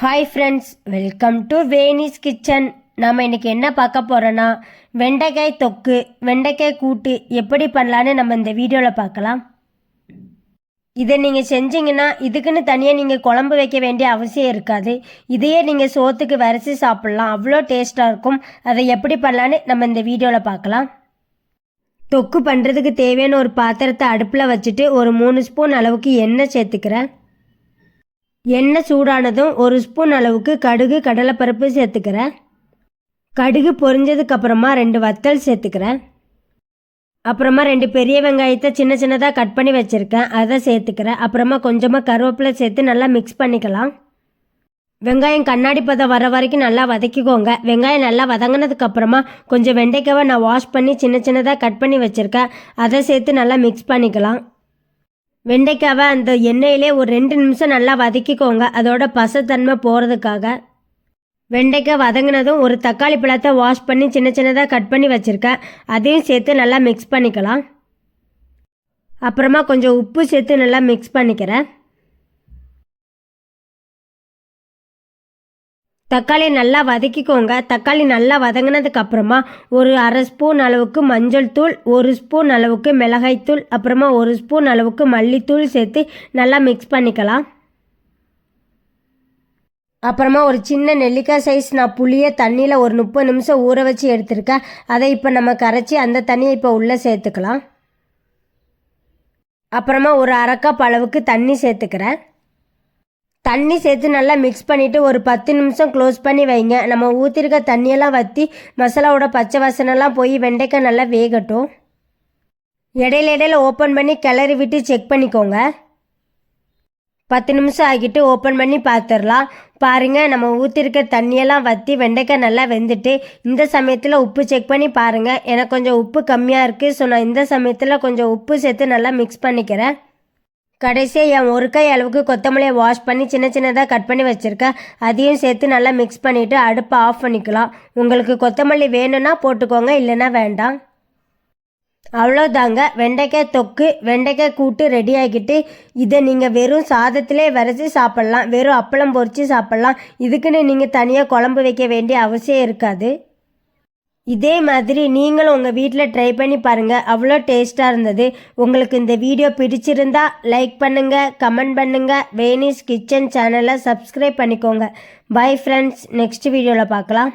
Hi friends, welcome to Venis kitchen. நாம் இன்றைக்கி என்ன பார்க்க போகிறோன்னா வெண்டைக்காய் தொக்கு, வெண்டைக்காய் கூட்டு எப்படி பண்ணலான்னு நம்ம இந்த வீடியோவில் பார்க்கலாம். இதை நீங்கள் செஞ்சிங்கன்னா இதுக்குன்னு தனியாக நீங்கள் குழம்பு வைக்க வேண்டிய அவசியம் இருக்காது. இதையே நீங்கள் சோத்துக்கு வரைச்சி சாப்பிட்லாம், அவ்வளோ டேஸ்ட்டாக இருக்கும். அதை எப்படி பண்ணலான்னு நம்ம இந்த வீடியோவில் பார்க்கலாம். தொக்கு பண்ணுறதுக்கு தேவையான ஒரு பாத்திரத்தை அடுப்பில் வச்சுட்டு ஒரு 3 ஸ்பூன் அளவுக்கு எண்ணெய் சேர்த்துக்கிறேன். எண்ணெய் சூடானதும் 1 ஸ்பூன் அளவுக்கு கடுகு கடலைப்பருப்பு சேர்த்துக்கிறேன். கடுகு பொரிஞ்சதுக்கப்புறமா 2 வத்தல் சேர்த்துக்கிறேன். அப்புறமா 2 பெரிய வெங்காயத்தை சின்ன சின்னதாக கட் பண்ணி வச்சுருக்கேன், அதை சேர்த்துக்கிறேன். அப்புறமா கொஞ்சமாக கருவேப்பிலை சேர்த்து நல்லா மிக்ஸ் பண்ணிக்கலாம். வெங்காயம் கண்ணாடி பதம் வர வரைக்கும் நல்லா வதக்கிக்கோங்க. வெங்காயம் நல்லா வதங்கினதுக்கப்புறமா கொஞ்சம் வெண்டைக்காவை நான் வாஷ் பண்ணி சின்ன சின்னதாக கட் பண்ணி வச்சுருக்கேன், அதை சேர்த்து நல்லா மிக்ஸ் பண்ணிக்கலாம். வெண்டைக்காவை அந்த எண்ணெயிலே ஒரு 2 நிமிஷம் நல்லா வதக்கிக்கோங்க, அதோட பசத்தன்மை போகிறதுக்காக. வெண்டைக்காய் வதங்கினதும் ஒரு தக்காளி பழத்தை வாஷ் பண்ணி சின்ன சின்னதாக கட் பண்ணி வச்சுருக்கேன், அதையும் சேர்த்து நல்லா மிக்ஸ் பண்ணிக்கலாம். அப்புறமா கொஞ்சம் உப்பு சேர்த்து நல்லா மிக்ஸ் பண்ணிக்கிறேன். தக்காளி நல்லா வதக்கிக்கோங்க. தக்காளி நல்லா வதங்கினதுக்கு அப்புறமா ஒரு 1/2 ஸ்பூன் அளவுக்கு மஞ்சள் தூள், 1 ஸ்பூன் அளவுக்கு மிளகாய்த்தூள், அப்புறமா 1 ஸ்பூன் அளவுக்கு மல்லித்தூள் சேர்த்து நல்லா மிக்ஸ் பண்ணிக்கலாம். அப்புறமா ஒரு சின்ன நெல்லிக்காய் சைஸ் நான் புளியை தண்ணியில் ஒரு 30 நிமிஷம் ஊற வச்சு எடுத்துருக்கேன். அதை இப்போ நம்ம கரைச்சி அந்த தண்ணியை இப்போ உள்ளே சேர்த்துக்கலாம். அப்புறமா ஒரு 1/2 கப் அளவுக்கு தண்ணி சேர்த்துக்கிறேன். தண்ணி சேர்த்து நல்லா மிக்ஸ் பண்ணிவிட்டு ஒரு 10 நிமிஷம் க்ளோஸ் பண்ணி வைங்க. நம்ம ஊற்றிருக்க தண்ணியெல்லாம் வற்றி மசாலாவோட பச்சை வாசனைலாம் போய் வெண்டைக்காய் நல்லா வேகட்டும். இடையில ஓப்பன் பண்ணி கிளறி விட்டு செக் பண்ணிக்கோங்க. 10 நிமிஷம் ஆகிட்டு ஓப்பன் பண்ணி பார்த்துடலாம். பாருங்கள், நம்ம ஊற்றிருக்க தண்ணியெல்லாம் வற்றி வெண்டைக்காய் நல்லா வெந்துட்டு. இந்த சமயத்தில் உப்பு செக் பண்ணி பாருங்கள். எனக்கு கொஞ்சம் உப்பு கம்மியாக இருக்குது, ஸோ நான் இந்த சமயத்தில் கொஞ்சம் உப்பு சேர்த்து நல்லா மிக்ஸ் பண்ணிக்கிறேன். கடைசியாக என் 1 கை அளவுக்கு கொத்தமல்லியை வாஷ் பண்ணி சின்ன சின்னதாக கட் பண்ணி வச்சுருக்கேன், அதையும் சேர்த்து நல்லா மிக்ஸ் பண்ணிவிட்டு அடுப்பை ஆஃப் பண்ணிக்கலாம். உங்களுக்கு கொத்தமல்லி வேணும்னா போட்டுக்கோங்க, இல்லைன்னா வேண்டாம். அவ்வளோதாங்க, வெண்டைக்காய் தொக்கு, வெண்டைக்காய் கூட்டு ரெடி ஆகிட்டு. இதை நீங்கள் வெறும் சாதத்திலே வரைச்சி சாப்பிட்லாம், வெறும் அப்பளம் பொரித்து சாப்பிட்லாம். இதுக்குன்னு நீங்கள் தனியாக குழம்பு வைக்க வேண்டிய அவசியம் இருக்காது. இதே மாதிரி நீங்களும் உங்கள் வீட்டில் ட்ரை பண்ணி பாருங்கள், அவ்வளோ டேஸ்ட்டாக இருந்தது. உங்களுக்கு இந்த வீடியோ பிடிச்சிருந்தா லைக் பண்ணுங்கள், கமெண்ட் பண்ணுங்கள், வேனிஸ் கிச்சன் சேனலை சப்ஸ்கிரைப் பண்ணிக்கோங்க. பை ஃப்ரெண்ட்ஸ், நெக்ஸ்ட் வீடியோவில் பார்க்கலாம்.